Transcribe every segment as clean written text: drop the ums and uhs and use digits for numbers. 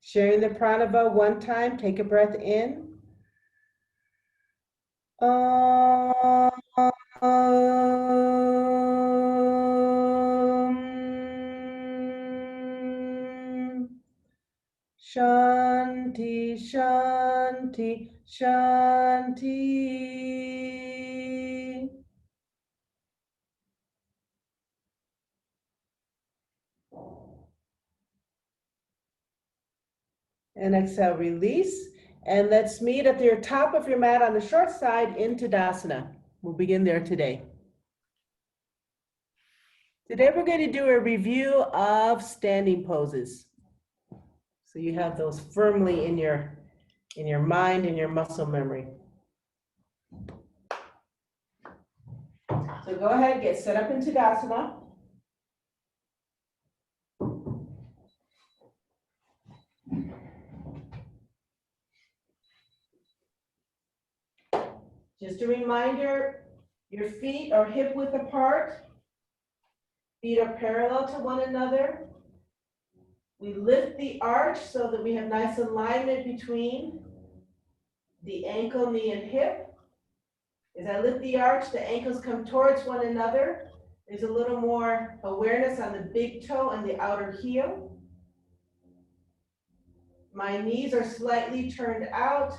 Sharing the pranava one time, take a breath in. Shanti, Shanti, Shanti. And exhale, release. And let's meet at the top of your mat on the short side in Tadasana. We'll begin there today. Today we're going to do a review of standing poses. So you have those firmly in your mind and your muscle memory. So go ahead, get set up in Tadasana. Just a reminder, your feet are hip width apart. Feet are parallel to one another. We lift the arch so that we have nice alignment between the ankle, knee, and hip. As I lift the arch, the ankles come towards one another. There's a little more awareness on the big toe and the outer heel. My knees are slightly turned out.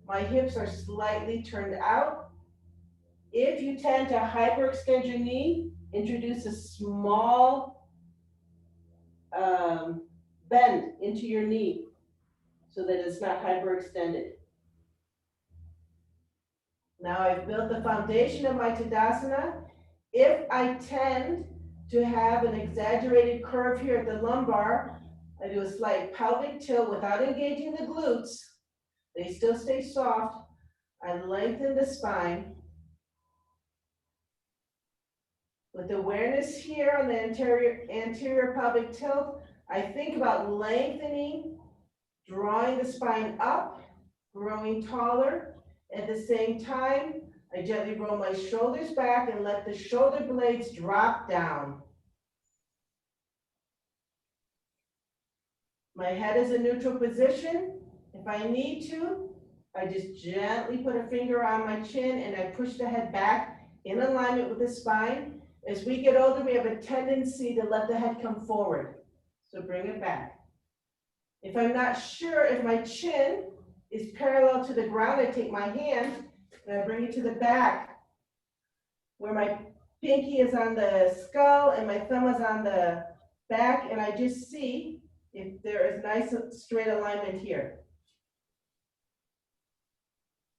My hips are slightly turned out. If you tend to hyperextend your knee, introduce a small bend into your knee so that it's not hyperextended. Now I've built the foundation of my Tadasana. If I tend to have an exaggerated curve here at the lumbar, I do a slight pelvic tilt without engaging the glutes. They still stay soft. I lengthen the spine. With awareness here on the anterior pelvic tilt, I think about lengthening, drawing the spine up, growing taller. At the same time, I gently roll my shoulders back and let the shoulder blades drop down. My head is in neutral position. If I need to, I just gently put a finger on my chin and I push the head back in alignment with the spine. As we get older, we have a tendency to let the head come forward. So bring it back. If I'm not sure if my chin is parallel to the ground, I take my hand and I bring it to the back where my pinky is on the skull and my thumb is on the back, and I just see if there is nice straight alignment here.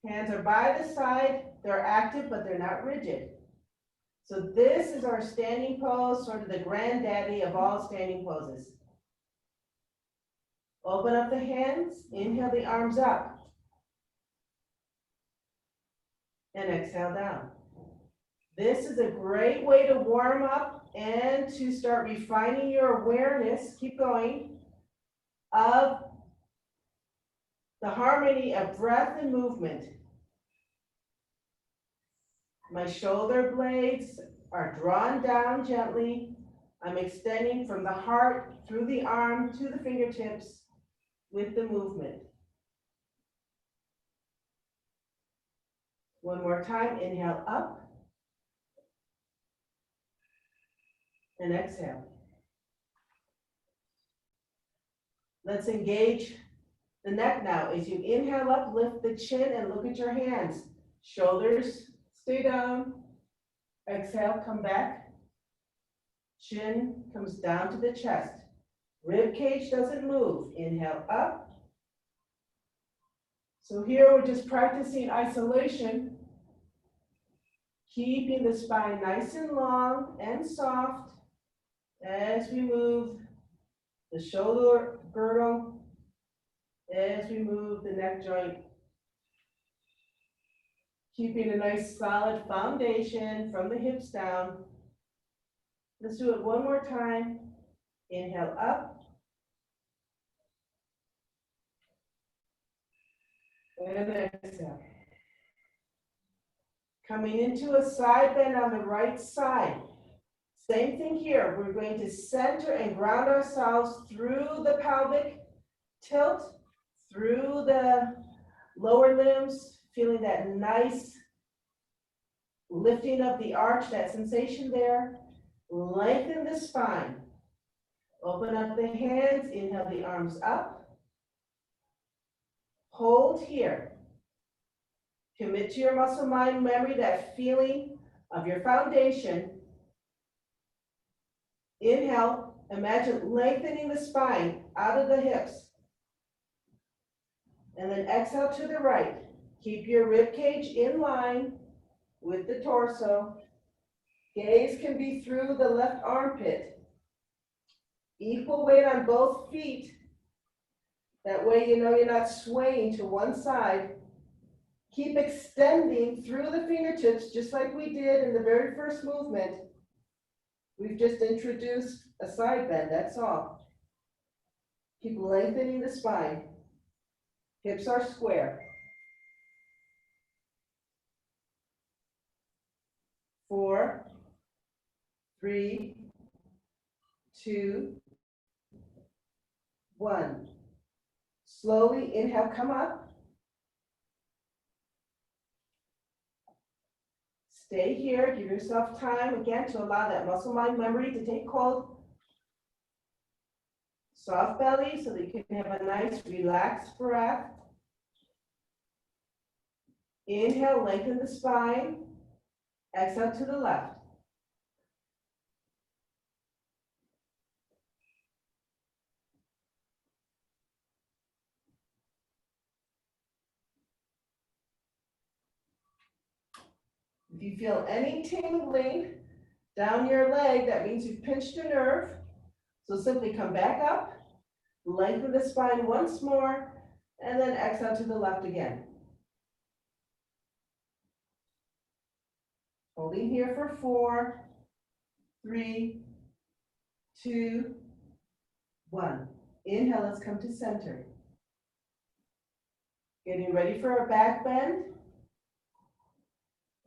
Hands are by the side, they're active, but they're not rigid. So this is our standing pose, sort of the granddaddy of all standing poses. Open up the hands, inhale the arms up, and exhale down. This is a great way to warm up and to start refining your awareness, keep going, of the harmony of breath and movement. My shoulder blades are drawn down gently. I'm extending from the heart through the arm to the fingertips with the movement. One more time, inhale up and exhale. Let's engage the neck now. As you inhale up, lift the chin and look at your hands. Shoulders stay down. Exhale, come back. Chin comes down to the chest. Rib cage doesn't move. Inhale up. So here we're just practicing isolation, keeping the spine nice and long and soft as we move the shoulder girdle, as we move the neck joint. Keeping a nice solid foundation from the hips down. Let's do it one more time. Inhale up. And exhale. Coming into a side bend on the right side. Same thing here. We're going to center and ground ourselves through the pelvic tilt through the lower limbs, feeling that nice lifting of the arch, that sensation there. Lengthen the spine. Open up the hands, inhale the arms up. Hold here. Commit to your muscle mind memory, that feeling of your foundation. Inhale, imagine lengthening the spine out of the hips. And then exhale to the right. Keep your rib cage in line with the torso. Gaze can be through the left armpit. Equal weight on both feet. That way you know you're not swaying to one side. Keep extending through the fingertips just like we did in the very first movement. We've just introduced a side bend, that's all. Keep lengthening the spine. Hips are square. 4, 3, 2, 1. Slowly inhale, come up. Stay here, give yourself time again to allow that muscle mind memory to take hold. Soft belly so that you can have a nice relaxed breath. Inhale, lengthen the spine. Exhale to the left. If you feel any tingling down your leg, that means you've pinched a nerve. So simply come back up, lengthen the spine once more, and then exhale to the left again. Holding here for 4, 3, 2, 1. Inhale, let's come to center. Getting ready for a back bend.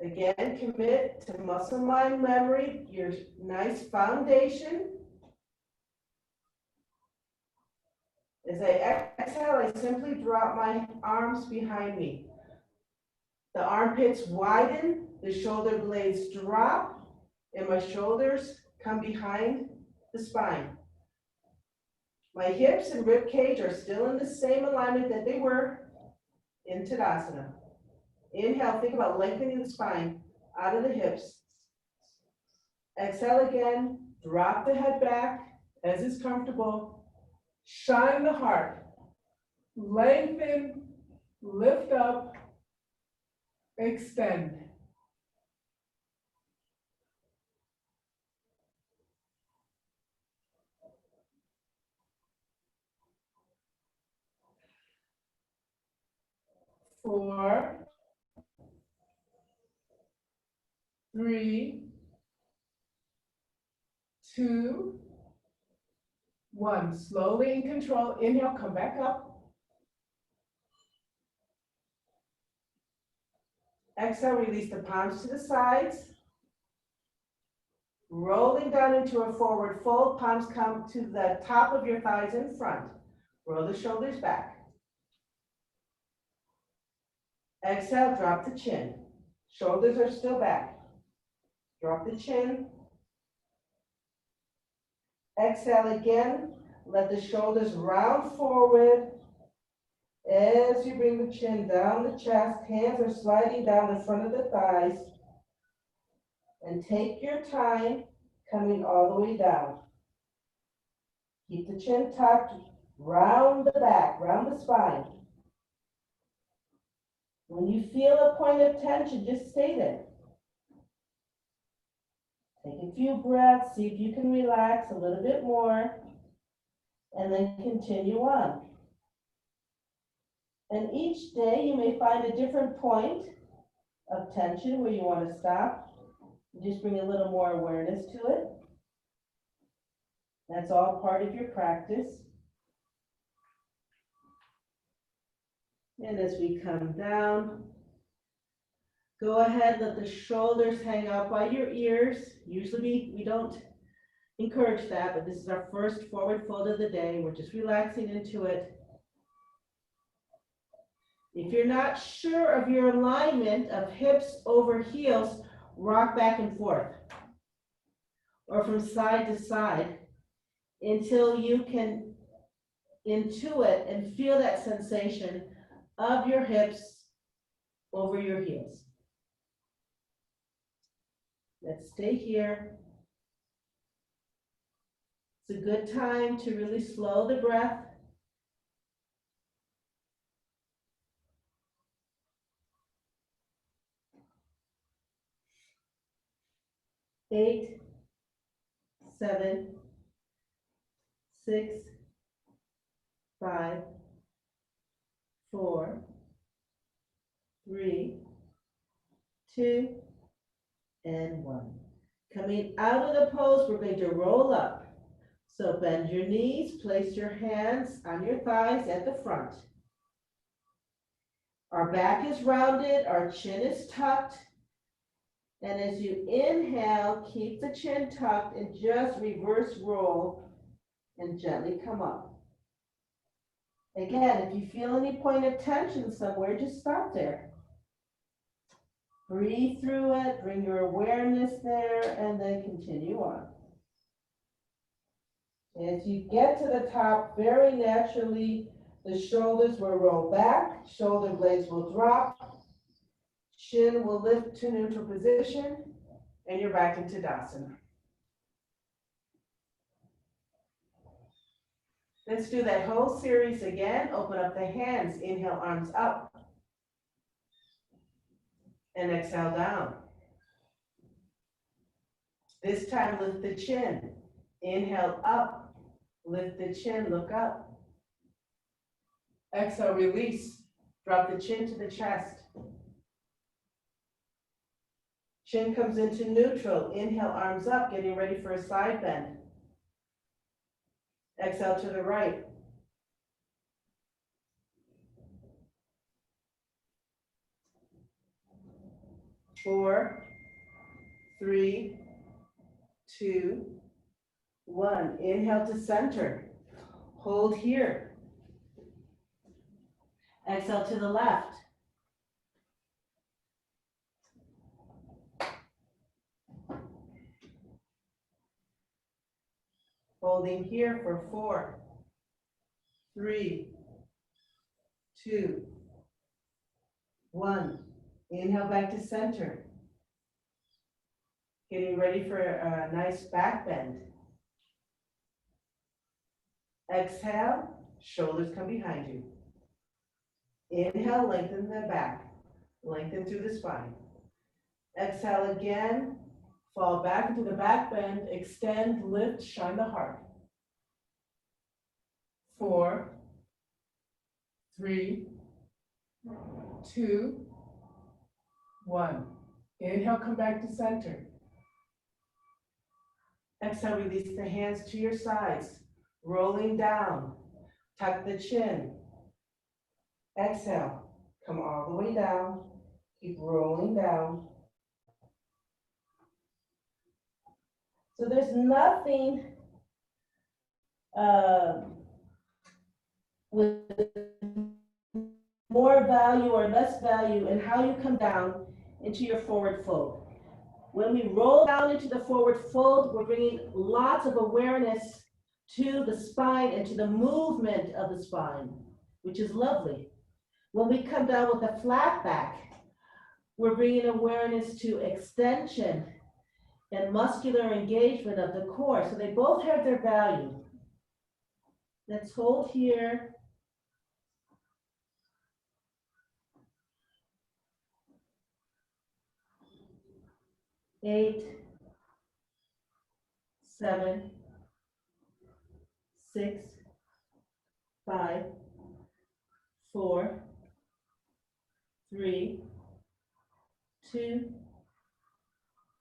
Again, commit to muscle mind memory, your nice foundation. As I exhale, I simply drop my arms behind me. The armpits widen, the shoulder blades drop, and my shoulders come behind the spine. My hips and rib cage are still in the same alignment that they were in Tadasana. Inhale, think about lengthening the spine out of the hips. Exhale again, drop the head back as is comfortable. Shine the heart. Lengthen, lift up, extend. Four, 3, 2, 1. Slowly in control. Inhale, come back up. Exhale, release the palms to the sides. Rolling down into a forward fold. Palms come to the top of your thighs in front. Roll the shoulders back. Exhale, drop the chin. Shoulders are still back. Drop the chin. Exhale again. Let the shoulders round forward. As you bring the chin down the chest, hands are sliding down in front of the thighs. And take your time coming all the way down. Keep the chin tucked, round the back, round the spine. When you feel a point of tension, just stay there. Take a few breaths, see if you can relax a little bit more, and then continue on. And each day you may find a different point of tension where you want to stop. Just bring a little more awareness to it. That's all part of your practice. And as we come down, go ahead, let the shoulders hang out by your ears. Usually we don't encourage that, but this is our first forward fold of the day. We're just relaxing into it. If you're not sure of your alignment of hips over heels, rock back and forth or from side to side until you can intuit and feel that sensation of your hips over your heels. Let's stay here. It's a good time to really slow the breath. Eight, 7, 6, 5, 4, 3, 2, and 1. Coming out of the pose, we're going to roll up. So bend your knees, place your hands on your thighs at the front. Our back is rounded, our chin is tucked. And as you inhale, keep the chin tucked and just reverse roll and gently come up. Again, if you feel any point of tension somewhere, just stop there. Breathe through it, bring your awareness there, and then continue on. As you get to the top, very naturally, the shoulders will roll back, shoulder blades will drop, chin will lift to neutral position, and you're back into Tadasana. Let's do that whole series again. Open up the hands, inhale, arms up, and exhale down. This time, lift the chin. Inhale up, lift the chin, look up. Exhale, release. Drop the chin to the chest. Chin comes into neutral. Inhale, arms up, getting ready for a side bend. Exhale to the right. Four, 3, 2, 1. Inhale to center. Hold here. Exhale to the left. Holding here for 4, 3, 2, 1. Inhale back to center. Getting ready for a nice back bend. Exhale, shoulders come behind you. Inhale, lengthen the back. Lengthen through the spine. Exhale again, fall back into the back bend, extend, lift, shine the heart. 4, 3, 2, 1. Inhale, come back to center. Exhale, release the hands to your sides, rolling down. Tuck the chin. Exhale, come all the way down. Keep rolling down. So there's nothing with more value or less value in how you come down into your forward fold. When we roll down into the forward fold, we're bringing lots of awareness to the spine and to the movement of the spine, which is lovely. When we come down with a flat back, we're bringing awareness to extension and muscular engagement of the core. So they both have their value. Let's hold here. Eight, 7, 6, 5, 4, 3, 2,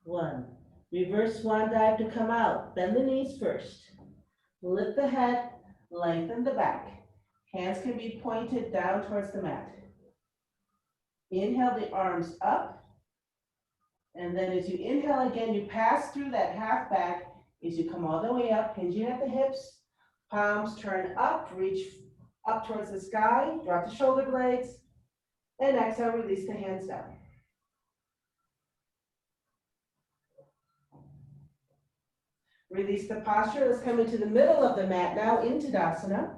1. Reverse swan dive to come out. Bend the knees first. Lift the head, lengthen the back. Hands can be pointed down towards the mat. Inhale the arms up. And then as you inhale again, you pass through that half back as you come all the way up, hinging at the hips. Palms turn up, reach up towards the sky, drop the shoulder blades. And exhale, release the hands down. Release the posture. Let's come into the middle of the mat now, into Tadasana.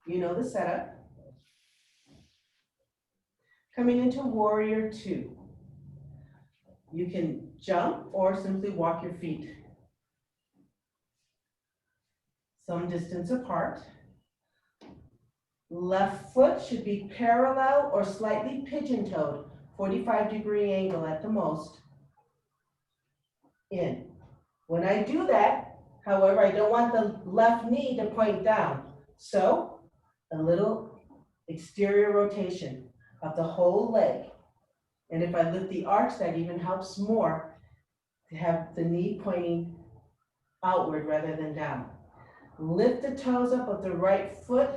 You know the setup. Coming into Warrior Two. You can jump or simply walk your feet some distance apart. Left foot should be parallel or slightly pigeon-toed, 45-degree angle at the most. In. When I do that, however, I don't want the left knee to point down. So a little exterior rotation of the whole leg. And if I lift the arch, that even helps more to have the knee pointing outward rather than down. Lift the toes up of the right foot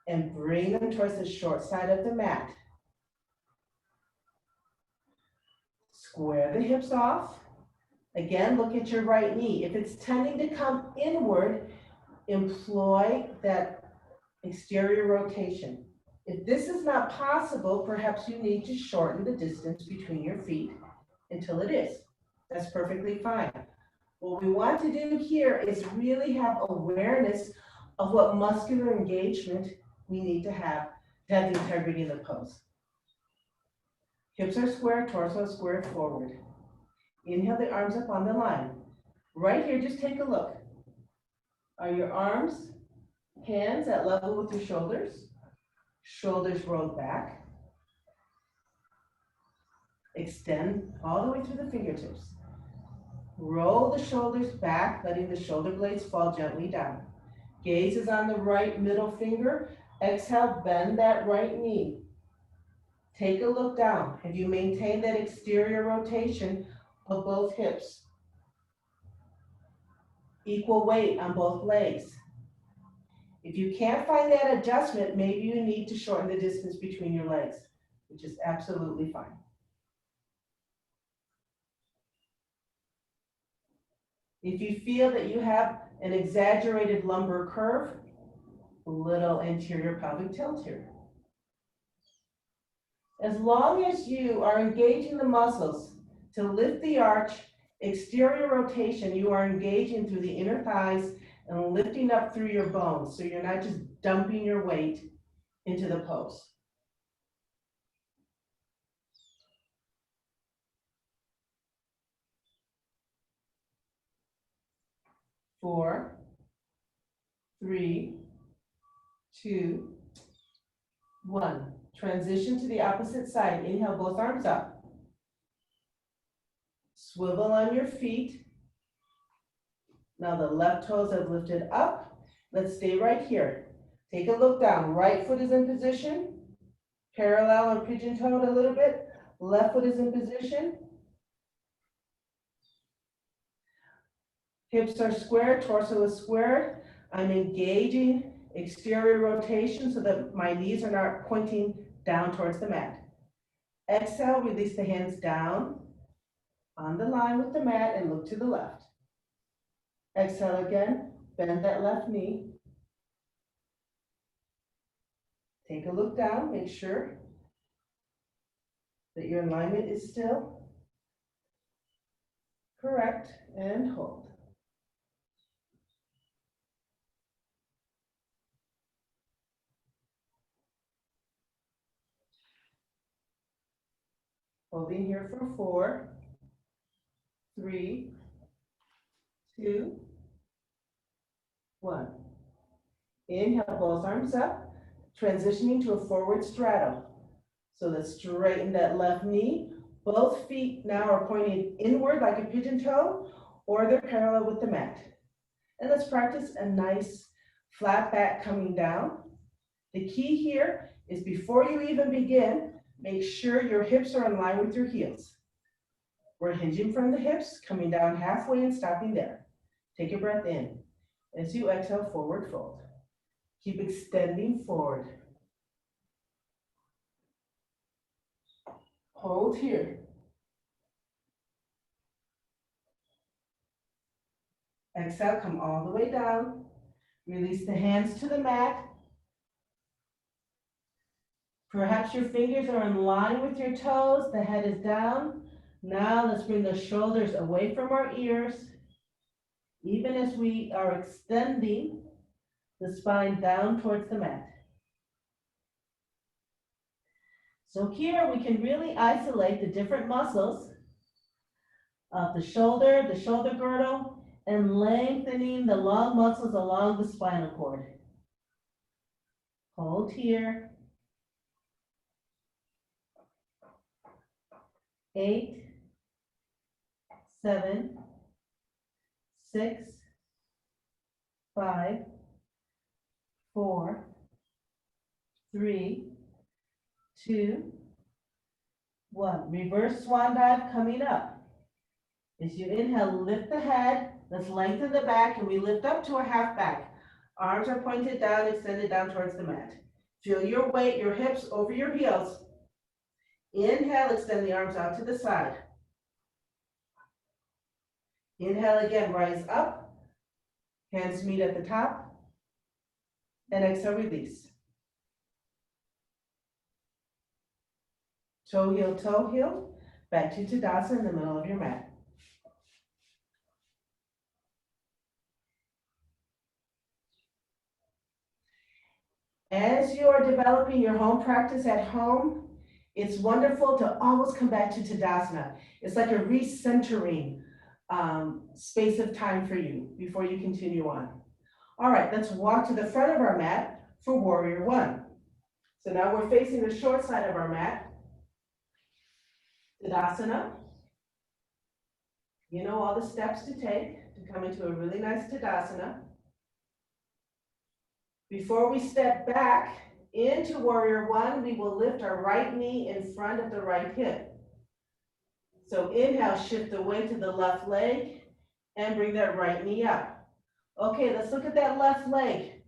and bring them towards the short side of the mat. Square the hips off. Again, look at your right knee. If it's tending to come inward, employ that exterior rotation. If this is not possible, perhaps you need to shorten the distance between your feet until it is. That's perfectly fine. What we want to do here is really have awareness of what muscular engagement we need to have the integrity in the pose. Hips are square, torso is squared forward. Inhale the arms up on the line. Right here, just take a look. Are your arms, hands at level with your shoulders? Shoulders rolled back. Extend all the way through the fingertips. Roll the shoulders back, letting the shoulder blades fall gently down. Gaze is on the right middle finger. Exhale, bend that right knee. Take a look down. Have you maintained that exterior rotation of both hips? Equal weight on both legs. If you can't find that adjustment, maybe you need to shorten the distance between your legs, which is absolutely fine. If you feel that you have an exaggerated lumbar curve, a little anterior pelvic tilt here. As long as you are engaging the muscles to lift the arch, exterior rotation, you are engaging through the inner thighs and lifting up through your bones, so you're not just dumping your weight into the pose. Four, three, two, one. Transition to the opposite side. Inhale, both arms up. Swivel on your feet. Now the left toes have lifted up. Let's stay right here. Take a look down. Right foot is in position. Parallel or pigeon-toed a little bit. Left foot is in position. Hips are squared, torso is squared. I'm engaging exterior rotation so that my knees are not pointing down towards the mat. Exhale, release the hands down on the line with the mat and look to the left. Exhale again, bend that left knee. Take a look down, make sure that your alignment is still correct, and hold. Holding here for 4, 3, 2, 1. Inhale, both arms up, transitioning to a forward straddle. So let's straighten that left knee. Both feet now are pointing inward like a pigeon toe, or they're parallel with the mat. And let's practice a nice flat back coming down. The key here is before you even begin, make sure your hips are in line with your heels. We're hinging from the hips, coming down halfway and stopping there. Take a breath in. As you exhale, forward fold. Keep extending forward. Hold here. Exhale, come all the way down. Release the hands to the mat. Perhaps your fingers are in line with your toes, the head is down. Now let's bring the shoulders away from our ears, even as we are extending the spine down towards the mat. So here we can really isolate the different muscles of the shoulder girdle, and lengthening the long muscles along the spinal cord. Hold here. 8, 7, 6, 5, 4, 3, 2, 1. Reverse swan dive coming up. As you inhale, lift the head. Let's lengthen the back, and we lift up to a half back. Arms are pointed down, extended down towards the mat. Feel your weight, your hips over your heels. Inhale, extend the arms out to the side. Inhale again, rise up. Hands meet at the top. And exhale, release. Toe heel, back to Tadasana in the middle of your mat. As you are developing your home practice at home, it's wonderful to always come back to Tadasana. It's like a recentering space of time for you before you continue on. All right, let's walk to the front of our mat for Warrior One. So now we're facing the short side of our mat. Tadasana. You know all the steps to take to come into a really nice Tadasana. Before we step back into Warrior One, we will lift our right knee in front of the right hip. So inhale, shift the weight to the left leg and bring that right knee up. Okay, let's look at that left leg.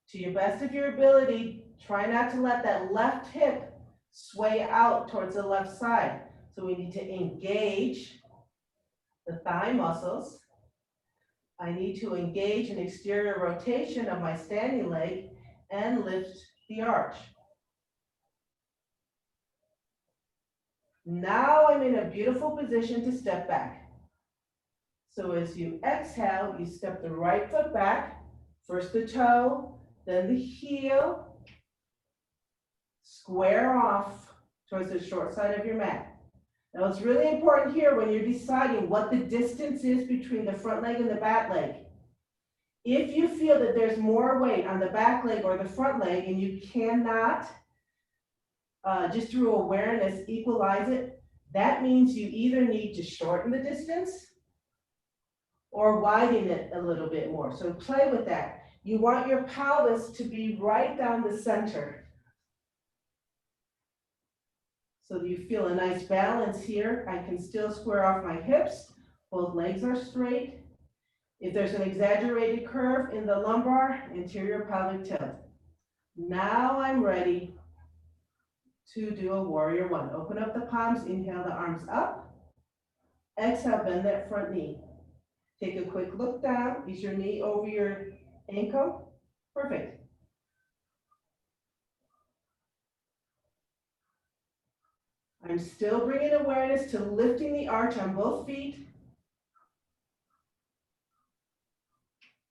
To your best of your ability, try not to let that left hip sway out towards the left side. So we need to engage the thigh muscles. I need to engage an exterior rotation of my standing leg and lift the arch. Now I'm in a beautiful position to step back. So as you exhale, you step the right foot back, first the toe, then the heel, square off towards the short side of your mat. Now it's really important here when you're deciding what the distance is between the front leg and the back leg. If you feel that there's more weight on the back leg or the front leg and you cannot, just through awareness, equalize it, that means you either need to shorten the distance or widen it a little bit more. So play with that. You want your pelvis to be right down the center. So you feel a nice balance here. I can still square off my hips. Both legs are straight. If there's an exaggerated curve in the lumbar, anterior pelvic tilt. Now I'm ready to do a Warrior One. Open up the palms, inhale the arms up. Exhale, bend that front knee. Take a quick look down. Is your knee over your ankle? Perfect. I'm still bringing awareness to lifting the arch on both feet.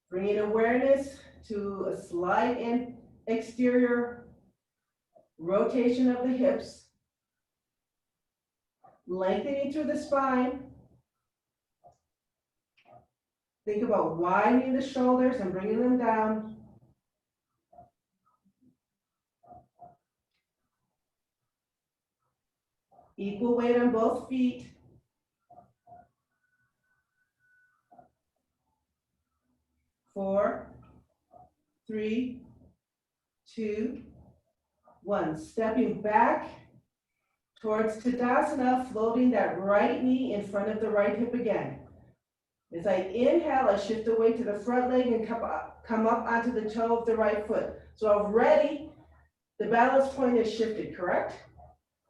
Bringing awareness to a slight and exterior rotation of the hips. Lengthening through the spine. Think about widening the shoulders and bringing them down. Equal weight on both feet. Four, 3, 2, 1. Stepping back towards Tadasana, floating that right knee in front of the right hip again. As I inhale, I shift the weight to the front leg and come up onto the toe of the right foot. So already the balance point is shifted, correct?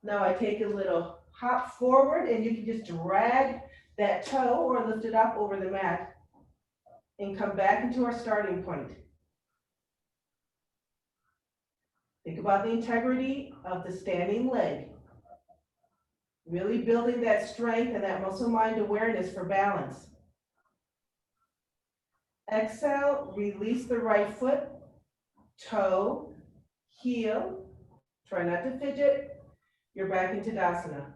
Now I take a little hop forward and you can just drag that toe or lift it up over the mat and come back into our starting point. Think about the integrity of the standing leg. Really building that strength and that muscle mind awareness for balance. Exhale, release the right foot, toe, heel. Try not to fidget. You're back into Tadasana.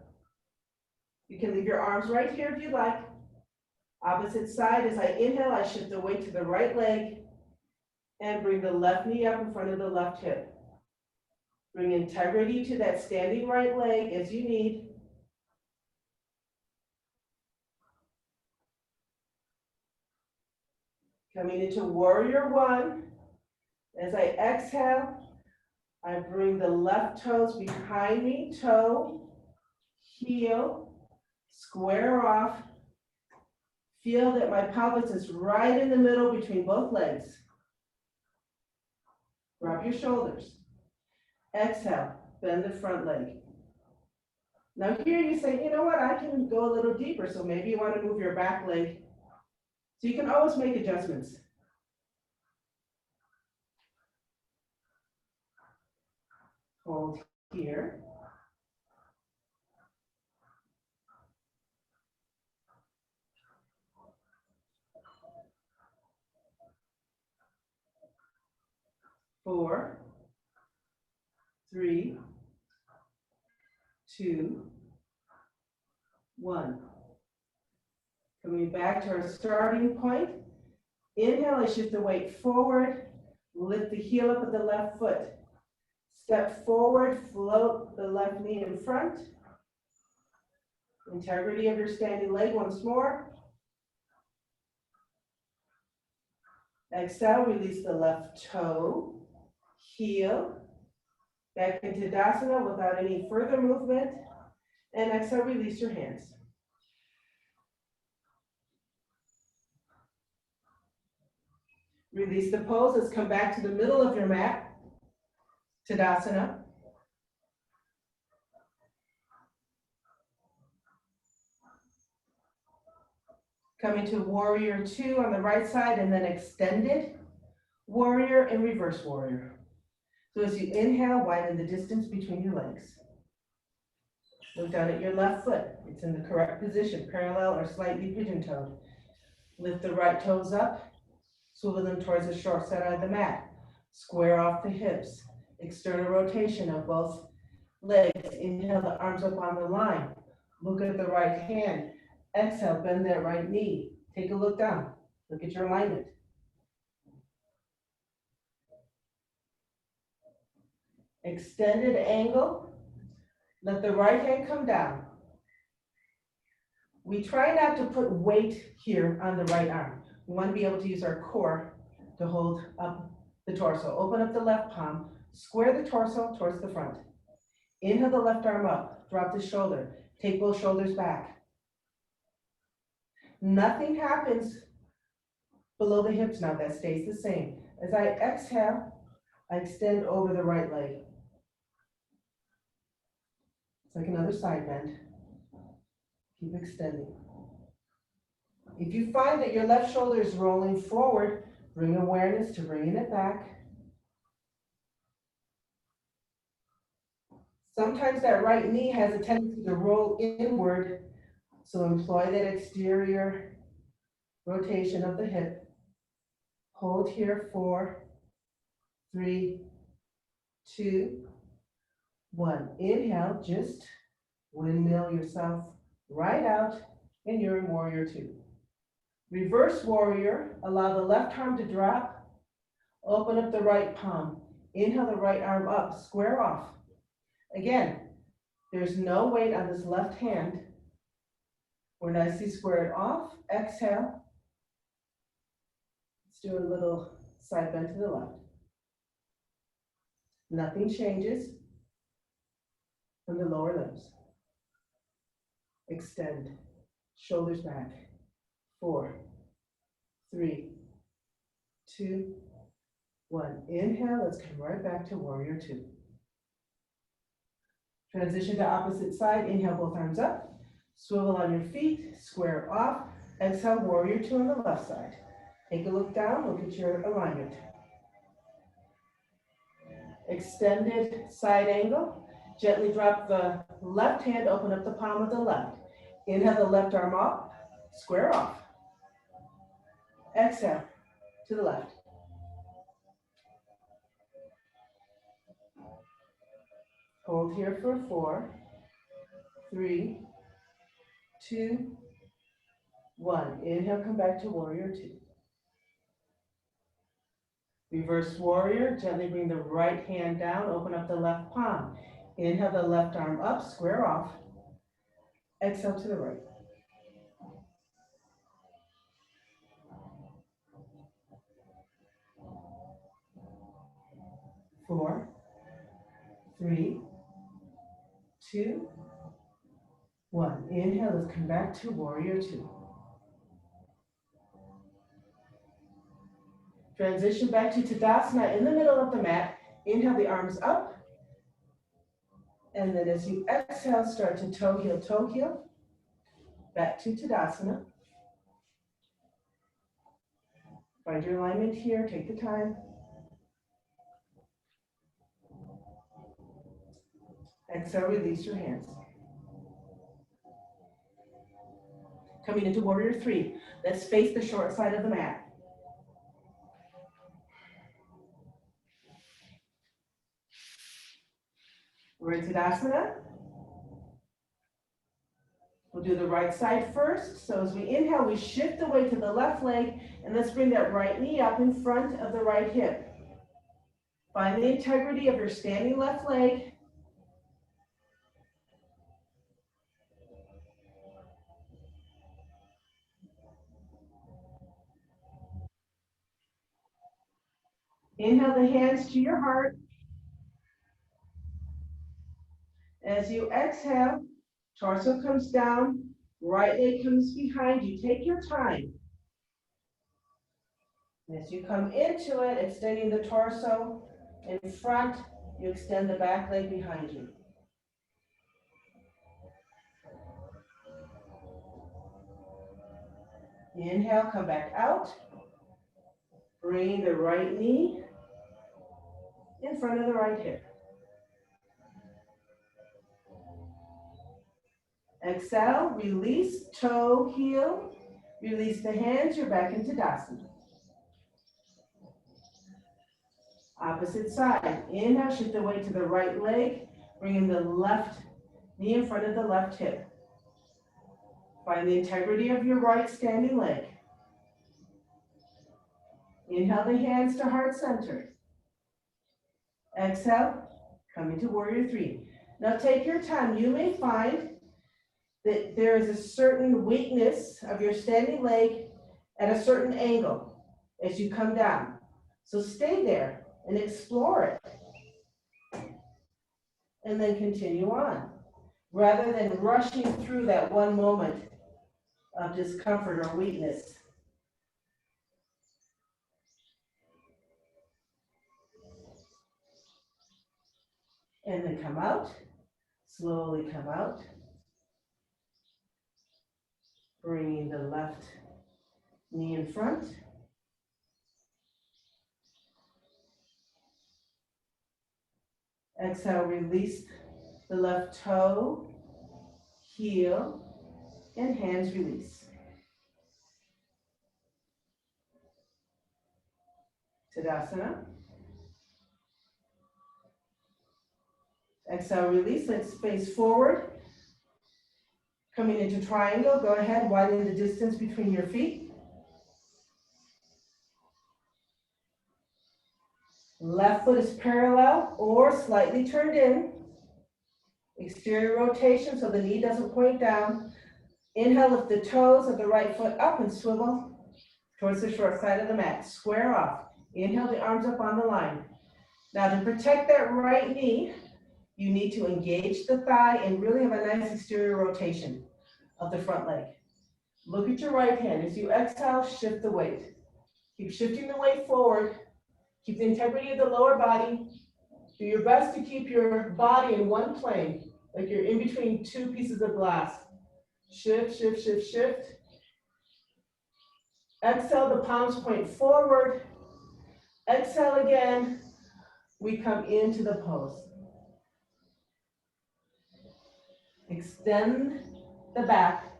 You can leave your arms right here if you like. Opposite side, as I inhale, I shift the weight to the right leg and bring the left knee up in front of the left hip. Bring integrity to that standing right leg as you need. Coming into warrior one. As I exhale, I bring the left toes behind me, toe, heel, square off. Feel that my pelvis is right in the middle between both legs. Drop your shoulders. Exhale, bend the front leg. Now here you say, you know what, I can go a little deeper, so maybe you want to move your back leg. So you can always make adjustments. Hold here. Four, three, two, one. Coming back to our starting point. Inhale, I shift the weight forward, lift the heel up of the left foot. Step forward, float the left knee in front. Integrity of your standing leg once more. Exhale, release the left toe, heel, back into Tadasana without any further movement. And exhale, release your hands. Release the pose. Let's come back to the middle of your mat, Tadasana. Coming to warrior two on the right side and then extended warrior and reverse warrior. So as you inhale, widen the distance between your legs. Look down at your left foot. It's in the correct position, parallel or slightly pigeon-toed. Lift the right toes up, swivel them towards the short side of the mat. Square off the hips. External rotation of both legs. Inhale, the arms up on the line. Look at the right hand. Exhale, bend that right knee. Take a look down. Look at your alignment. Extended angle. Let the right hand come down. We try not to put weight here on the right arm. We want to be able to use our core to hold up the torso. Open up the left palm. Square the torso towards the front. Inhale the left arm up. Drop the shoulder. Take both shoulders back. Nothing happens below the hips now. That stays the same. As I exhale, I extend over the right leg. It's like another side bend. Keep extending. If you find that your left shoulder is rolling forward, bring awareness to bringing it back. Sometimes that right knee has a tendency to roll inward, so employ that exterior rotation of the hip. Hold here, 4, 3, 2, 1. Inhale, just windmill yourself right out, and you're in warrior two. Reverse warrior, allow the left arm to drop, open up the right palm. Inhale the right arm up, square off. Again, there's no weight on this left hand. We're nicely squared off. Exhale. Let's do a little side bend to the left. Nothing changes from the lower limbs. Extend, shoulders back. 4, 3, 2, 1. Inhale, let's come right back to warrior two. Transition to opposite side. Inhale, both arms up. Swivel on your feet, square off. Exhale, warrior two on the left side. Take a look down, look at your alignment. Extended side angle. Gently drop the left hand, open up the palm of the left. Inhale the left arm up, square off. Exhale to the left. Hold here for 4, 3, 2, 1. Inhale, come back to warrior 2. Reverse warrior, gently bring the right hand down, open up the left palm. Inhale the left arm up, square off. Exhale to the right. 4, 3, 2, 1. Inhale, let's come back to warrior 2. Transition back to Tadasana in the middle of the mat. Inhale the arms up. And then as you exhale, start to toe heel, back to Tadasana. Find your alignment here, take the time. Exhale, release your hands. Coming into warrior 3. Let's face the short side of the mat. We're in Tadasana. We'll do the right side first. So as we inhale, we shift the weight to the left leg, and let's bring that right knee up in front of the right hip. Find the integrity of your standing left leg. Inhale the hands to your heart. As you exhale, torso comes down, right leg comes behind you. Take your time. As you come into it, extending the torso in front, you extend the back leg behind you. Inhale, come back out. Bring the right knee in front of the right hip. Exhale, release, toe, heel. Release the hands, you're back into Tadasana. Opposite side. Inhale, shift the weight to the right leg, bringing the left knee in front of the left hip. Find the integrity of your right standing leg. Inhale the hands to heart center. Exhale, come into warrior 3. Now take your time. You may find that there is a certain weakness of your standing leg at a certain angle as you come down. So stay there and explore it. And then continue on, rather than rushing through that one moment of discomfort or weakness. And then come out, slowly come out. Bringing the left knee in front. Exhale, release the left toe, heel, and hands release. Tadasana. Exhale, release. Let's face forward. Coming into triangle, go ahead, widen the distance between your feet. Left foot is parallel or slightly turned in. Exterior rotation so the knee doesn't point down. Inhale, lift the toes of the right foot up and swivel towards the short side of the mat. Square off. Inhale the arms up on the line. Now to protect that right knee, you need to engage the thigh and really have a nice exterior rotation of the front leg. Look at your right hand. As you exhale, shift the weight. Keep shifting the weight forward. Keep the integrity of the lower body. Do your best to keep your body in one plane, like you're in between two pieces of glass. Shift, shift, shift, shift. Exhale, the palms point forward. Exhale again. we come into the pose. Extend the back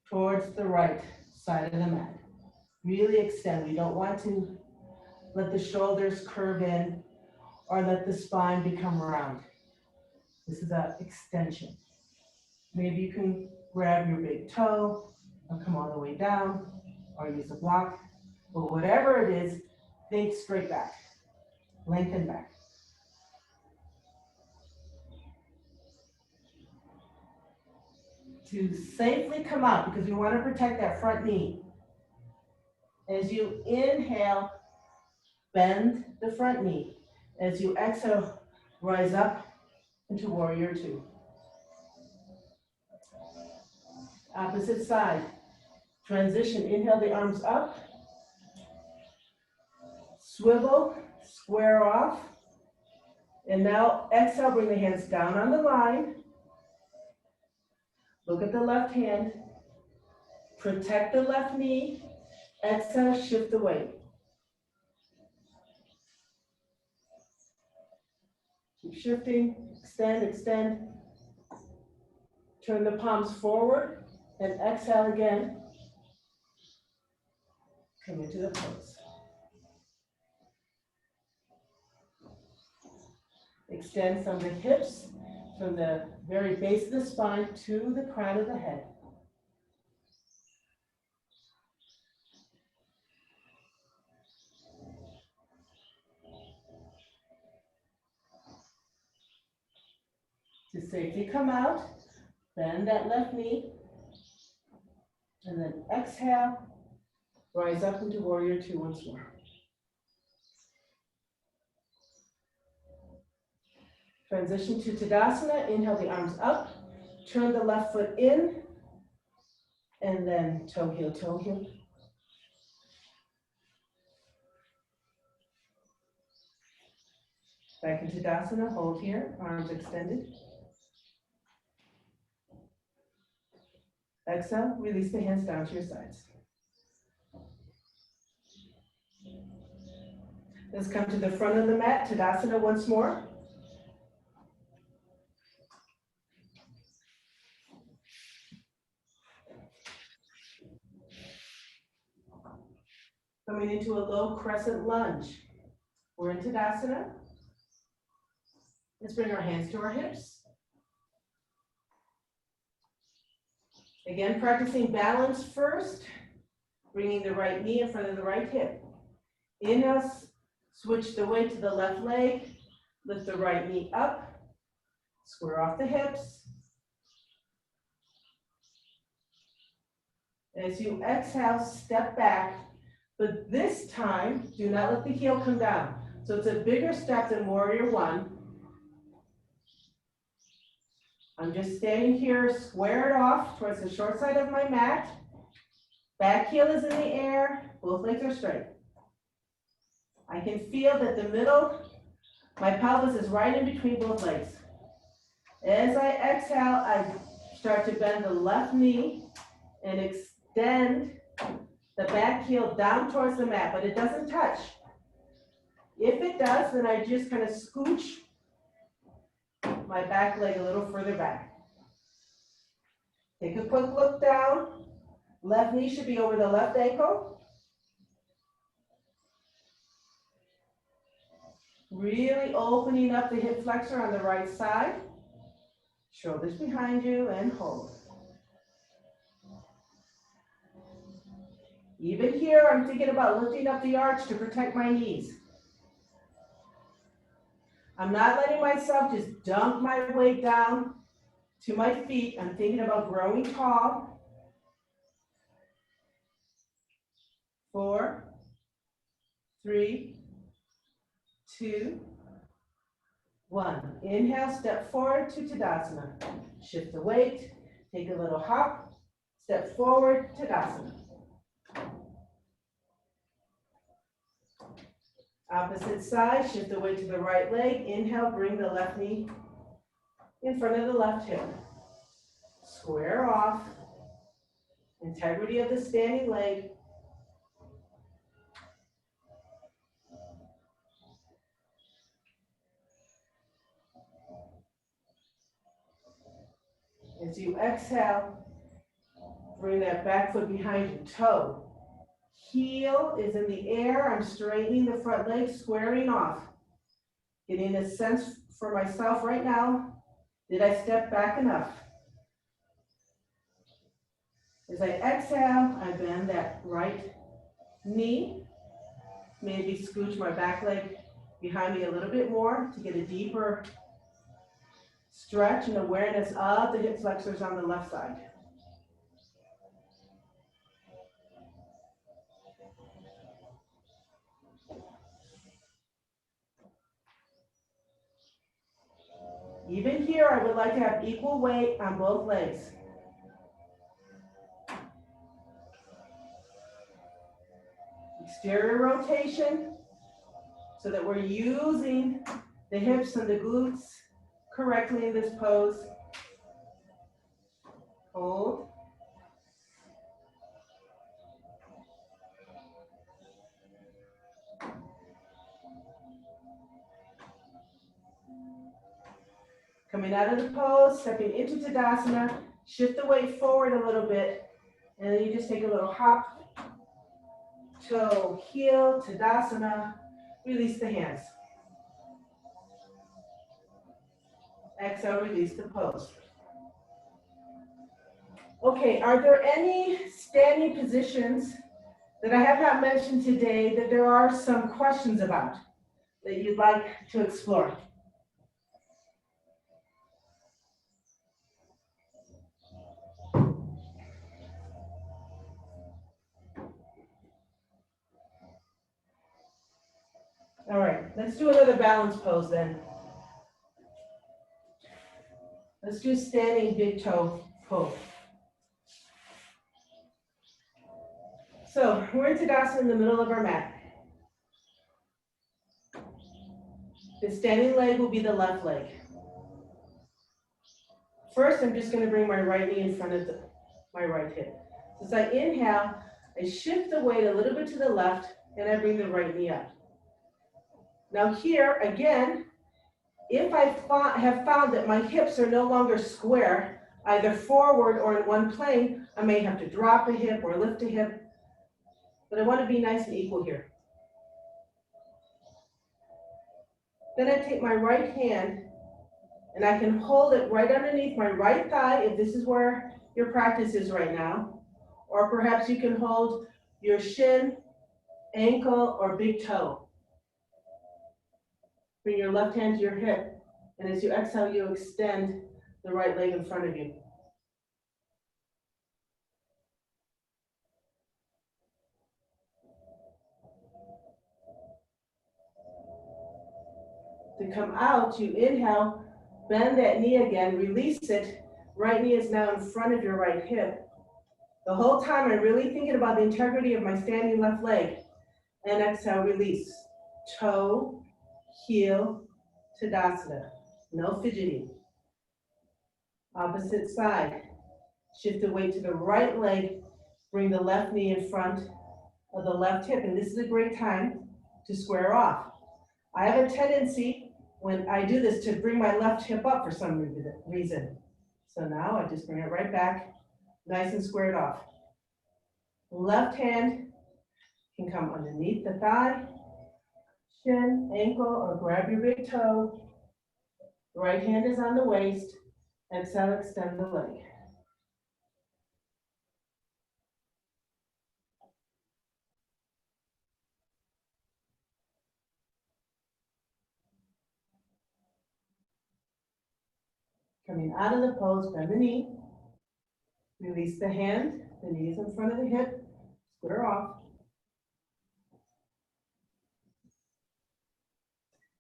towards the right side of the mat. Really extend. We don't want to let the shoulders curve in or let the spine become round. This is an extension. Maybe you can grab your big toe and come all the way down or use a block. But whatever it is, think straight back. Lengthen back. To safely come out, because we want to protect that front knee. As you inhale, bend the front knee. As you exhale, rise up into warrior two. Opposite side. Transition, inhale the arms up. Swivel, square off. And now exhale, bring the hands down on the line. Look at the left hand. Protect the left knee. Exhale, shift the weight. Keep shifting, extend, extend. Turn the palms forward and exhale again. Come into the pose. Extend from the hips, from the very base of the spine to the crown of the head. To safely come out, bend that left knee, and then exhale, rise up into warrior two once more. Transition to Tadasana, inhale the arms up, turn the left foot in, and then toe heel, toe heel. Back into Tadasana, hold here, arms extended. Exhale, release the hands down to your sides. Let's come to the front of the mat, Tadasana once more. Coming into a low crescent lunge. We're in Tadasana. Let's bring our hands to our hips. Again, practicing balance first, bringing the right knee in front of the right hip. Inhale, switch the weight to the left leg, lift the right knee up, square off the hips. As you exhale, step back, but this time, do not let the heel come down. So it's a bigger step than warrior one. I'm just standing here, squared off towards the short side of my mat. Back heel is in the air, both legs are straight. I can feel that the middle, my pelvis is right in between both legs. As I exhale, I start to bend the left knee and extend the back heel down towards the mat, but it doesn't touch. If it does, then I just kind of scooch my back leg a little further back. Take a quick look down. Left knee should be over the left ankle. Really opening up the hip flexor on the right side. Shoulders behind you and hold. Even here, I'm thinking about lifting up the arch to protect my knees. I'm not letting myself just dump my weight down to my feet. I'm thinking about growing tall. 4, 3, 2, 1. Inhale, step forward to Tadasana. Shift the weight, take a little hop, step forward, Tadasana. Opposite side, shift the weight to the right leg. Inhale, bring the left knee in front of the left hip. Square off. Integrity of the standing leg. As you exhale, bring that back foot behind your toe. Heel is in the air. I'm straightening the front leg, squaring off. Getting a sense for myself right now. Did I step back enough? As I exhale, I bend that right knee. Maybe scooch my back leg behind me a little bit more to get a deeper stretch and awareness of the hip flexors on the left side. Even here, I would like to have equal weight on both legs. Exterior rotation, so that we're using the hips and the glutes correctly in this pose. Hold. Coming out of the pose, stepping into Tadasana, shift the weight forward a little bit, and then you just take a little hop, toe, heel, Tadasana, release the hands. Exhale, release the pose. Okay, are there any standing positions that I have not mentioned today that there are some questions about that you'd like to explore? All right, let's do another balance pose then. Let's do standing big toe pose. So we're in Tadasana in the middle of our mat. The standing leg will be the left leg. First, I'm just going to bring my right knee in front of my right hip. As I inhale, I shift the weight a little bit to the left, and I bring the right knee up. Now here, again, if I have found that my hips are no longer square, either forward or in one plane, I may have to drop a hip or lift a hip, but I want to be nice and equal here. Then I take my right hand and I can hold it right underneath my right thigh if this is where your practice is right now. Or perhaps you can hold your shin, ankle, or big toe. Bring your left hand to your hip, and as you exhale, you extend the right leg in front of you. To come out, you inhale, bend that knee again, release it. Right knee is now in front of your right hip. The whole time I'm really thinking about the integrity of my standing left leg. And exhale, release. Toe, heel, Tadasana. No fidgeting. Opposite side. Shift the weight to the right leg. Bring the left knee in front of the left hip. And this is a great time to square off. I have a tendency when I do this to bring my left hip up for some reason. So now I just bring it right back, nice and squared off. Left hand can come underneath the thigh, shin, ankle, or grab your big toe. Right hand is on the waist. Exhale, extend the leg. Coming out of the pose, bend the knee. Release the hand, the knee is in front of the hip, square off.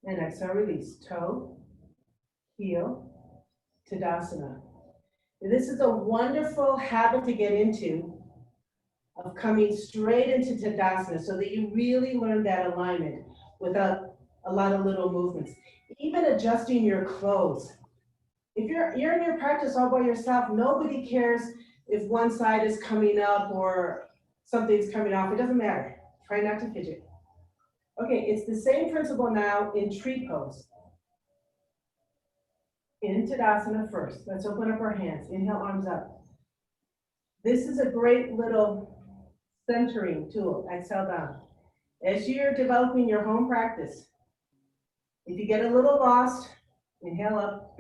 And exhale, release. Toe, heel, Tadasana. This is a wonderful habit to get into of coming straight into Tadasana so that you really learn that alignment without a lot of little movements. Even adjusting your clothes. If you're in your practice all by yourself, nobody cares if one side is coming up or something's coming off. It doesn't matter. Try not to fidget. Okay, it's the same principle now in tree pose. in Tadasana first. Let's open up our hands. Inhale, arms up. This is a great little centering tool. Exhale down. As you're developing your home practice, if you get a little lost, inhale up,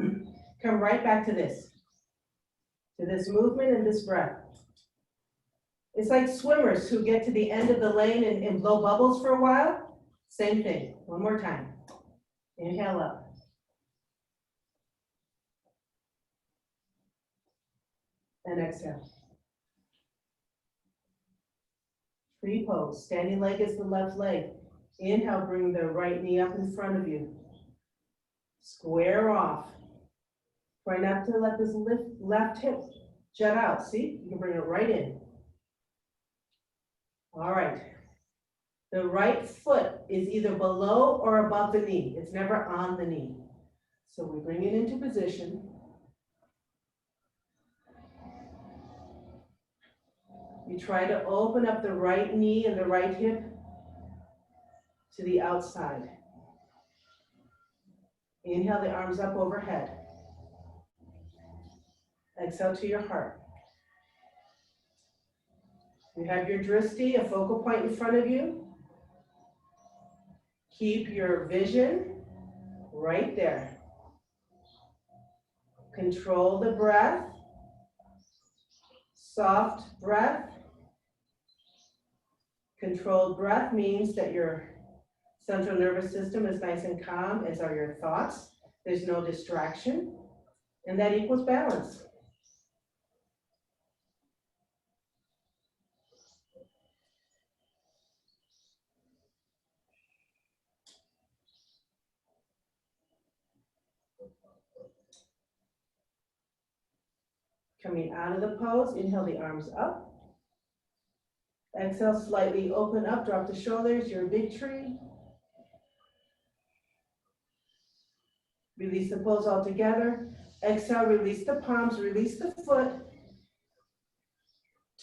come right back to this movement and this breath. It's like swimmers who get to the end of the lane and blow bubbles for a while. Same thing. One more time. Inhale up. And exhale. Tree pose. Standing leg is the left leg. Inhale, bring the right knee up in front of you. Square off. Try not to let this left hip jut out. See? You can bring it right in. All right. The right foot is either below or above the knee. It's never on the knee. So we bring it into position. You try to open up the right knee and the right hip to the outside. Inhale the arms up overhead. Exhale to your heart. You have your drishti, a focal point in front of you. Keep your vision right there. Control the breath. Soft breath. Controlled breath means that your central nervous system is nice and calm, as are your thoughts. There's no distraction, and that equals balance. Coming out of the pose, inhale the arms up. Exhale, slightly open up, drop the shoulders, your big tree. Release the pose altogether. Exhale, release the palms, release the foot.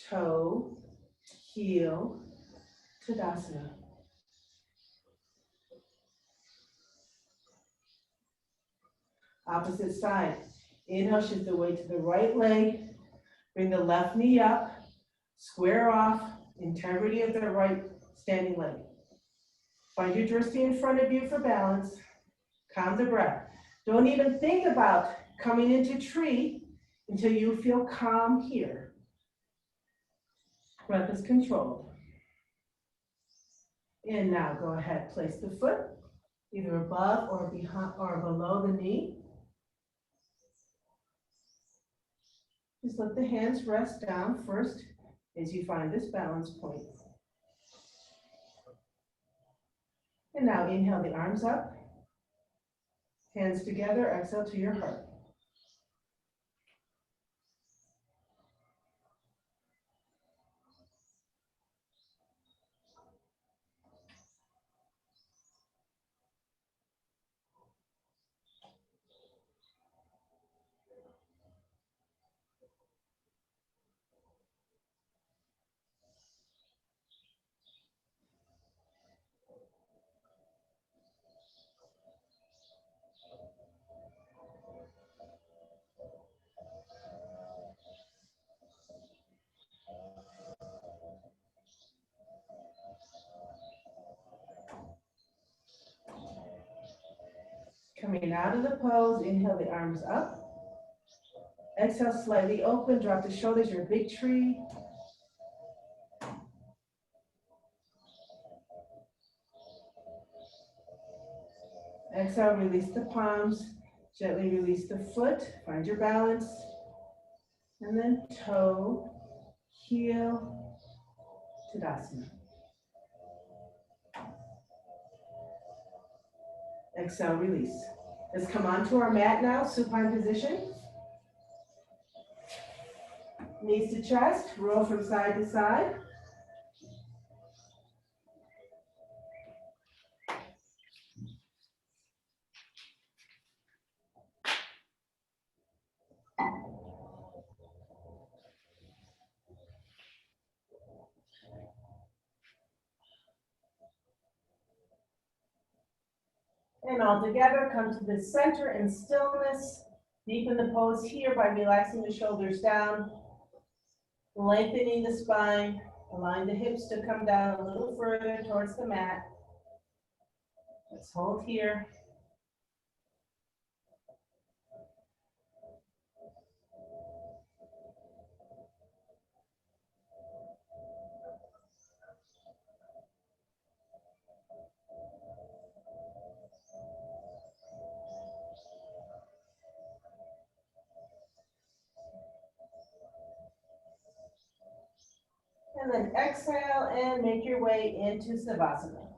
Toe, heel, Tadasana. Opposite side. Inhale, shift the weight to the right leg. Bring the left knee up. Square off, integrity of the right standing leg. Find your drishti in front of you for balance. Calm the breath. Don't even think about coming into tree until you feel calm here. Breath is controlled. And now go ahead, place the foot either above or behind or below the knee. Just let the hands rest down first as you find this balance point. And now inhale the arms up, hands together, exhale to your heart. Coming out of the pose, inhale the arms up. Exhale, slightly open, drop the shoulders, your big tree. Exhale, release the palms, gently release the foot, find your balance. And then toe, heel, Tadasana. Exhale, release. Let's come onto our mat now, supine position. Knees to chest, roll from side to side. And all together, come to the center in stillness. Deepen the pose here by relaxing the shoulders down, lengthening the spine, allowing the hips to come down a little further towards the mat. Let's hold here. And then exhale and make your way into Savasana.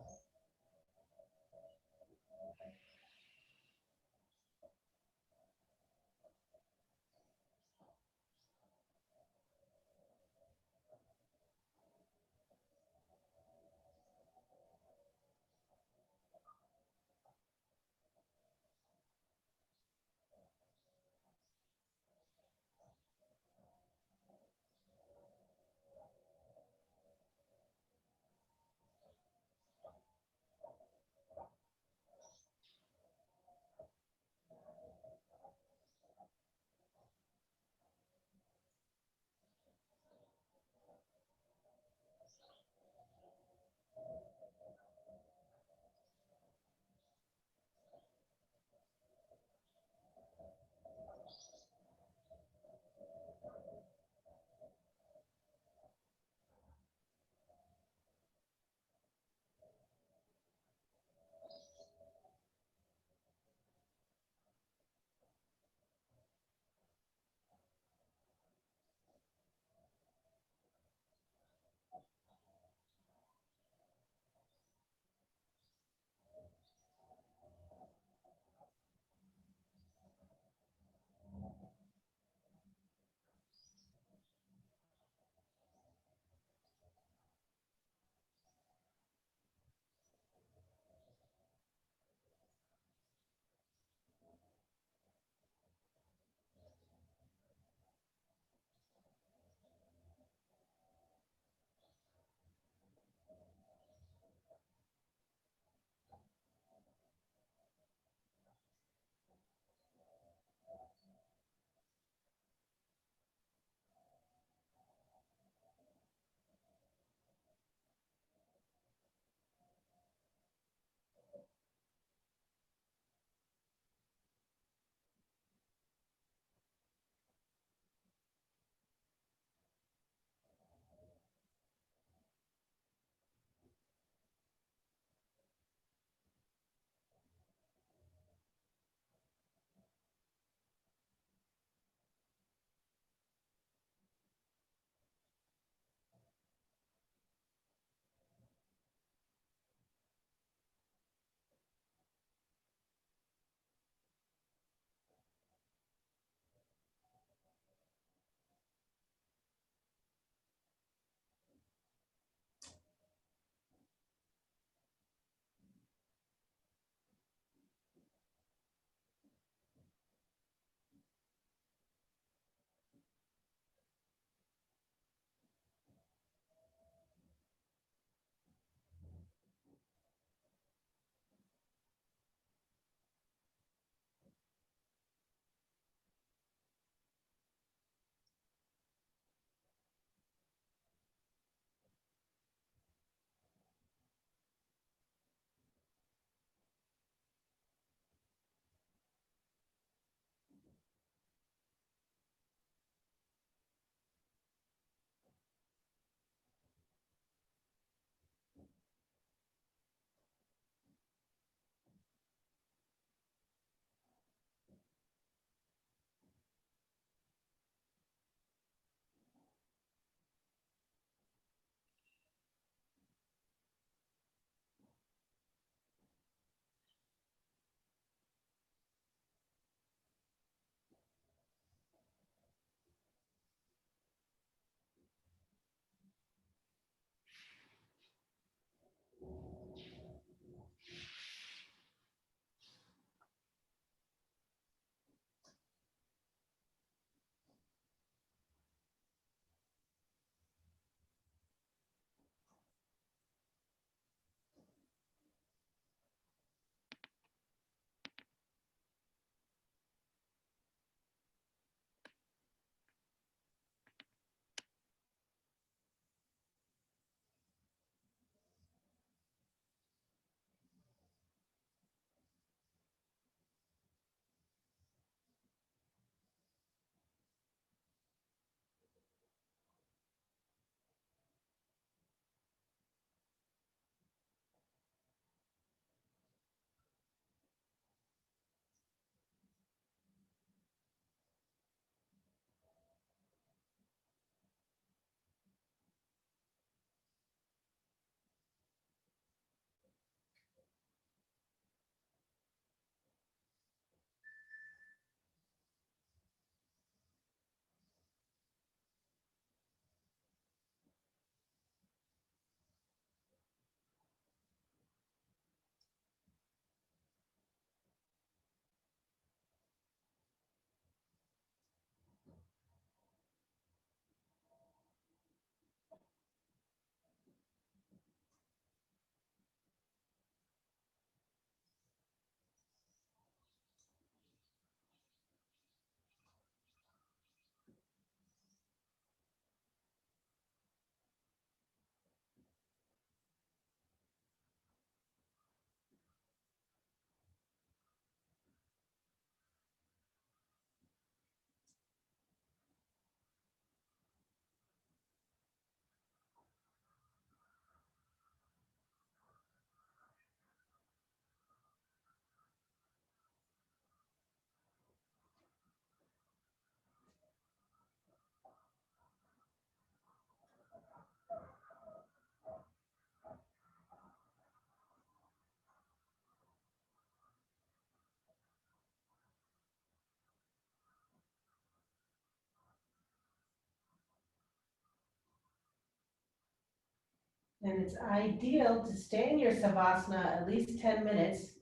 And it's ideal to stay in your Savasana at least 10 minutes,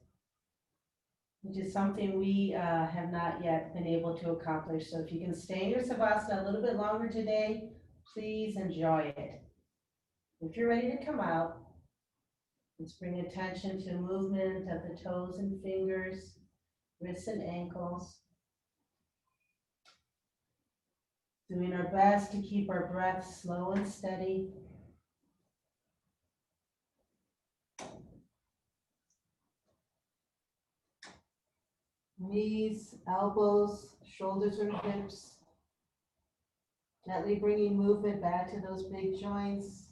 which is something we have not yet been able to accomplish. So if you can stay in your Savasana a little bit longer today, please enjoy it. If you're ready to come out, let's bring attention to movement of the toes and fingers, wrists and ankles. Doing our best to keep our breath slow and steady. Knees, elbows, shoulders or hips. Gently bringing movement back to those big joints,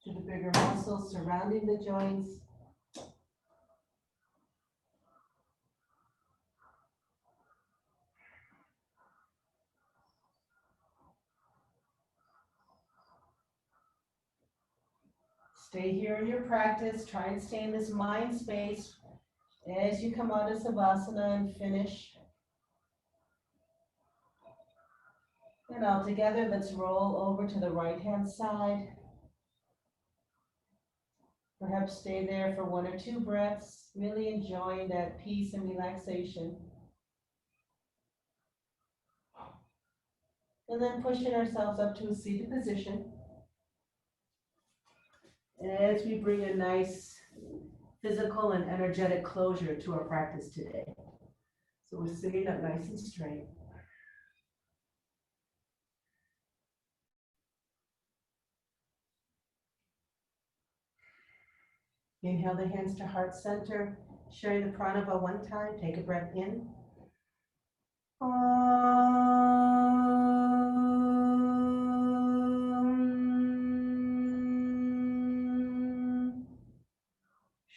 to the bigger muscles surrounding the joints. Stay here in your practice. Try and stay in this mind space as you come out of Savasana and finish. And all together, let's roll over to the right-hand side. Perhaps stay there for 1 or 2 breaths, really enjoying that peace and relaxation. And then pushing ourselves up to a seated position. As we bring a nice physical and energetic closure to our practice today. So we're sitting up nice and straight. Inhale the hands to heart center, sharing the pranava 1 time. Take a breath in.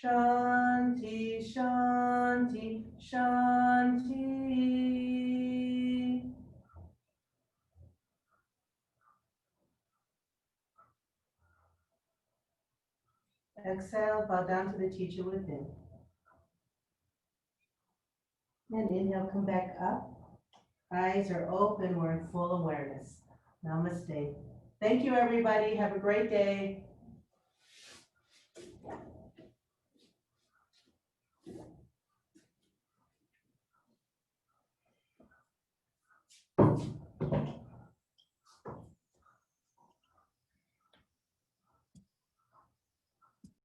Shanti, Shanti, Shanti. Exhale, bow down to the teacher within. And inhale, come back up. Eyes are open, we're in full awareness. Namaste. Thank you, everybody. Have a great day.